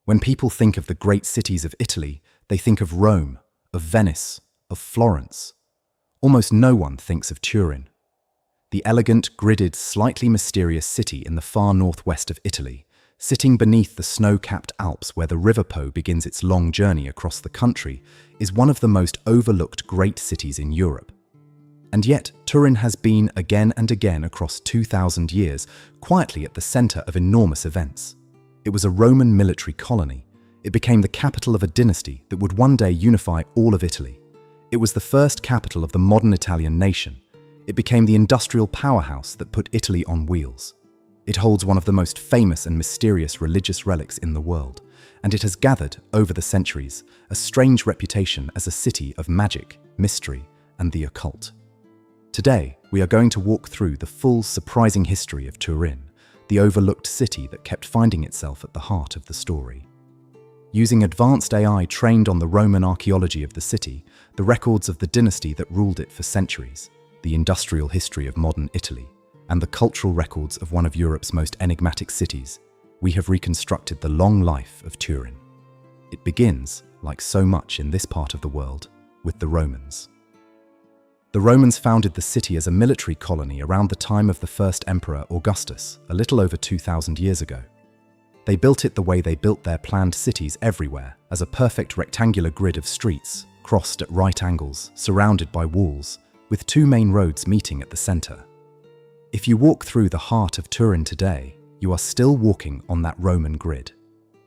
When people think of the great cities of Italy, they think of Rome, of Venice, of Florence. Almost no one thinks of Turin. The elegant, gridded, slightly mysterious city in the far northwest of Italy, sitting beneath the snow-capped Alps where the River Po begins its long journey across the country, is one of the most overlooked great cities in Europe. And yet, Turin has been again and again across 2,000 years, quietly at the center of enormous events. It was a Roman military colony. It became the capital of a dynasty that would one day unify all of Italy. It was the first capital of the modern Italian nation. It became the industrial powerhouse that put Italy on wheels. It holds one of the most famous and mysterious religious relics in the world, and it has gathered, over the centuries, a strange reputation as a city of magic, mystery, and the occult. Today, we are going to walk through the full, surprising history of Turin, the overlooked city that kept finding itself at the heart of the story. Using advanced AI trained on the Roman archaeology of the city, the records of the dynasty that ruled it for centuries, the industrial history of modern Italy, and the cultural records of one of Europe's most enigmatic cities, we have reconstructed the long life of Turin. It begins, like so much in this part of the world, with the Romans. The Romans founded the city as a military colony around the time of the first emperor Augustus, a little over 2,000 years ago. They built it the way they built their planned cities everywhere, as a perfect rectangular grid of streets, crossed at right angles, surrounded by walls, with two main roads meeting at the center. If you walk through the heart of Turin today, you are still walking on that Roman grid.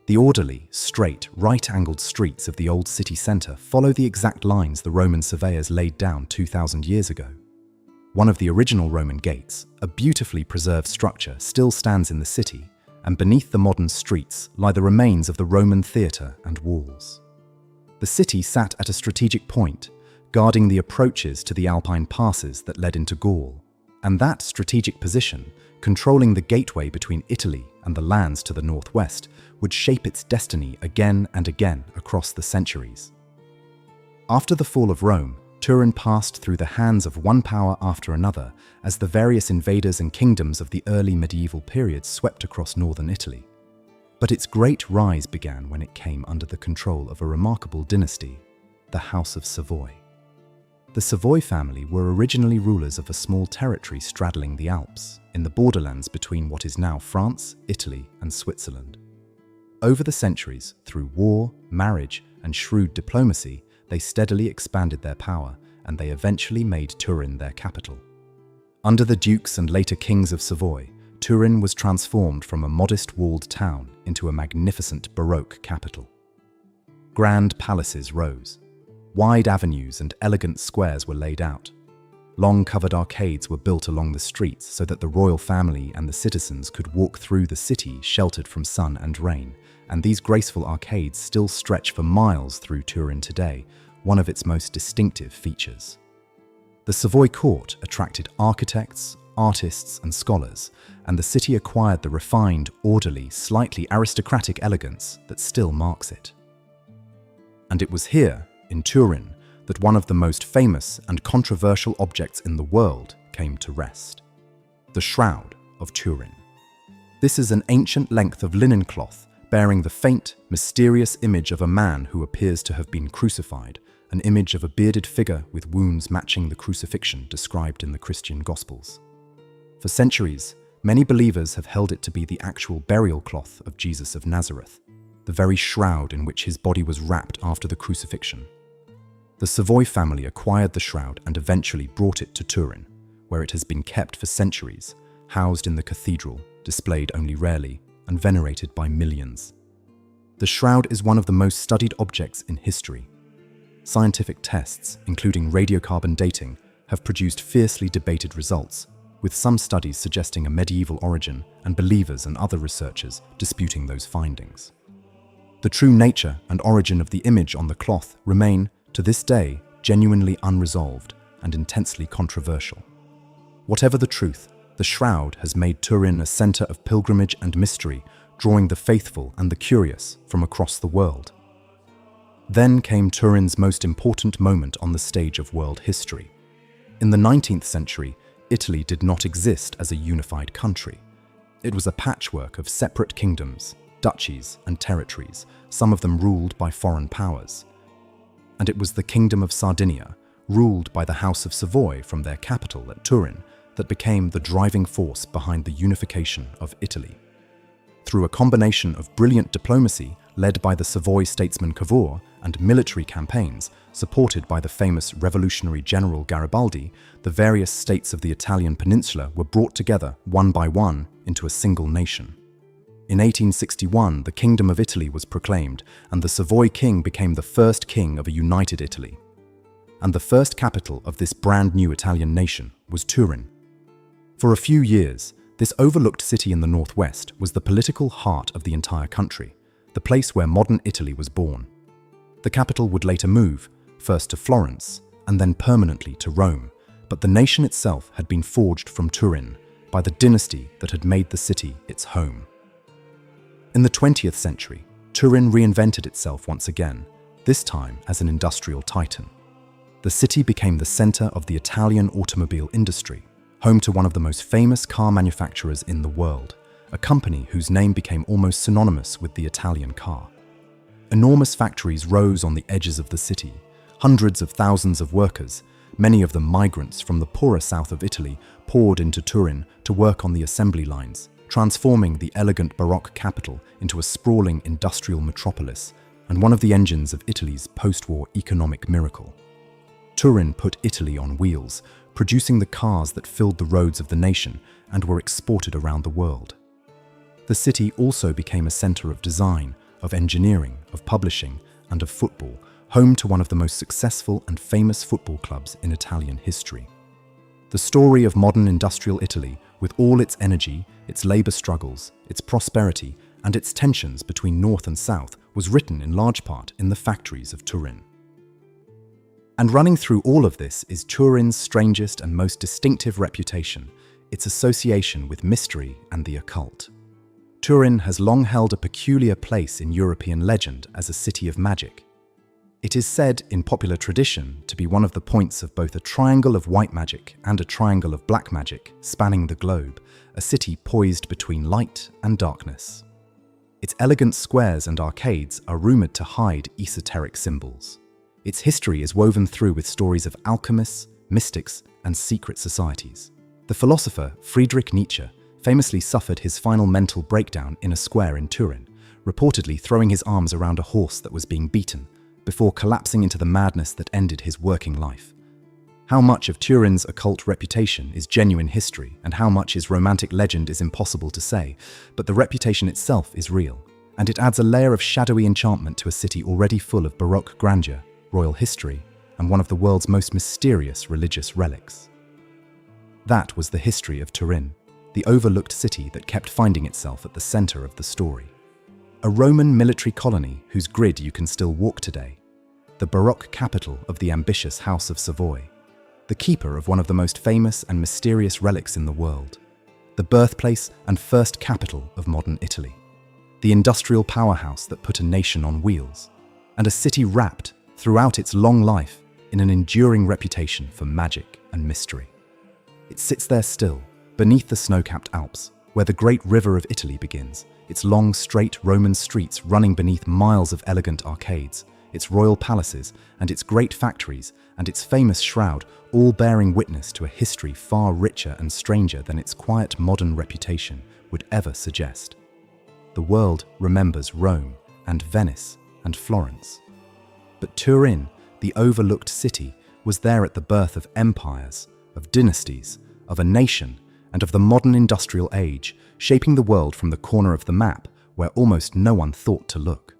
The orderly, straight, right-angled streets of the old city center follow the exact lines the Roman surveyors laid down 2,000 years ago. One of the original Roman gates, a beautifully preserved structure, still stands in the city, and beneath the modern streets lie the remains of the Roman theatre and walls. The city sat at a strategic point, guarding the approaches to the Alpine passes that led into Gaul, and that strategic position, controlling the gateway between Italy and the lands to the northwest, would shape its destiny again and again across the centuries. After the fall of Rome, Turin passed through the hands of one power after another as the various invaders and kingdoms of the early medieval period swept across northern Italy. But its great rise began when it came under the control of a remarkable dynasty, the House of Savoy. The Savoy family were originally rulers of a small territory straddling the Alps, in the borderlands between what is now France, Italy, and Switzerland. Over the centuries, through war, marriage, and shrewd diplomacy, they steadily expanded their power, and they eventually made Turin their capital. Under the dukes and later kings of Savoy, Turin was transformed from a modest walled town into a magnificent Baroque capital. Grand palaces rose. Wide avenues and elegant squares were laid out. Long covered arcades were built along the streets so that the royal family and the citizens could walk through the city sheltered from sun and rain, and these graceful arcades still stretch for miles through Turin today, one of its most distinctive features. The Savoy court attracted architects, artists, and scholars, and the city acquired the refined, orderly, slightly aristocratic elegance that still marks it. And it was here, in Turin, that one of the most famous and controversial objects in the world came to rest: the Shroud of Turin. This is an ancient length of linen cloth bearing the faint, mysterious image of a man who appears to have been crucified, an image of a bearded figure with wounds matching the crucifixion described in the Christian Gospels. For centuries, many believers have held it to be the actual burial cloth of Jesus of Nazareth, the very shroud in which his body was wrapped after the crucifixion. The Savoy family acquired the shroud and eventually brought it to Turin, where it has been kept for centuries, housed in the cathedral, displayed only rarely, and venerated by millions. The shroud is one of the most studied objects in history. Scientific tests, including radiocarbon dating, have produced fiercely debated results, with some studies suggesting a medieval origin and believers and other researchers disputing those findings. The true nature and origin of the image on the cloth remain, to this day, genuinely unresolved and intensely controversial. Whatever the truth, the shroud has made Turin a center of pilgrimage and mystery, drawing the faithful and the curious from across the world. Then came Turin's most important moment on the stage of world history. In the 19th century, Italy did not exist as a unified country. It was a patchwork of separate kingdoms, duchies, and territories, some of them ruled by foreign powers. And it was the Kingdom of Sardinia, ruled by the House of Savoy from their capital at Turin, that became the driving force behind the unification of Italy. Through a combination of brilliant diplomacy led by the Savoy statesman Cavour and military campaigns supported by the famous revolutionary general Garibaldi, the various states of the Italian peninsula were brought together one by one into a single nation. In 1861, the Kingdom of Italy was proclaimed, and the Savoy king became the first king of a united Italy. And the first capital of this brand new Italian nation was Turin. For a few years, this overlooked city in the northwest was the political heart of the entire country, the place where modern Italy was born. The capital would later move, first to Florence, and then permanently to Rome, but the nation itself had been forged from Turin by the dynasty that had made the city its home. In the 20th century, Turin reinvented itself once again, this time as an industrial titan. The city became the center of the Italian automobile industry, home to one of the most famous car manufacturers in the world, a company whose name became almost synonymous with the Italian car. Enormous factories rose on the edges of the city. Hundreds of thousands of workers, many of them migrants from the poorer south of Italy, poured into Turin to work on the assembly lines, transforming the elegant Baroque capital into a sprawling industrial metropolis and one of the engines of Italy's post-war economic miracle. Turin put Italy on wheels, producing the cars that filled the roads of the nation and were exported around the world. The city also became a center of design, of engineering, of publishing, and of football, home to one of the most successful and famous football clubs in Italian history. The story of modern industrial Italy, with all its energy, its labor struggles, its prosperity, and its tensions between north and south, was written in large part in the factories of Turin. And running through all of this is Turin's strangest and most distinctive reputation, its association with mystery and the occult. Turin has long held a peculiar place in European legend as a city of magic. It is said in popular tradition to be one of the points of both a triangle of white magic and a triangle of black magic spanning the globe, a city poised between light and darkness. Its elegant squares and arcades are rumored to hide esoteric symbols. Its history is woven through with stories of alchemists, mystics, and secret societies. The philosopher Friedrich Nietzsche famously suffered his final mental breakdown in a square in Turin, reportedly throwing his arms around a horse that was being beaten, before collapsing into the madness that ended his working life. How much of Turin's occult reputation is genuine history and how much is romantic legend is impossible to say, but the reputation itself is real, and it adds a layer of shadowy enchantment to a city already full of Baroque grandeur, royal history, and one of the world's most mysterious religious relics. That was the history of Turin, the overlooked city that kept finding itself at the center of the story. A Roman military colony whose grid you can still walk today. The Baroque capital of the ambitious House of Savoy. The keeper of one of the most famous and mysterious relics in the world. The birthplace and first capital of modern Italy. The industrial powerhouse that put a nation on wheels. And a city wrapped, throughout its long life, in an enduring reputation for magic and mystery. It sits there still, beneath the snow-capped Alps, where the great river of Italy begins, its long, straight Roman streets running beneath miles of elegant arcades, its royal palaces, and its great factories, and its famous Shroud, all bearing witness to a history far richer and stranger than its quiet modern reputation would ever suggest. The world remembers Rome, and Venice, and Florence. But Turin, the overlooked city, was there at the birth of empires, of dynasties, of a nation, and of the modern industrial age, shaping the world from the corner of the map where almost no one thought to look.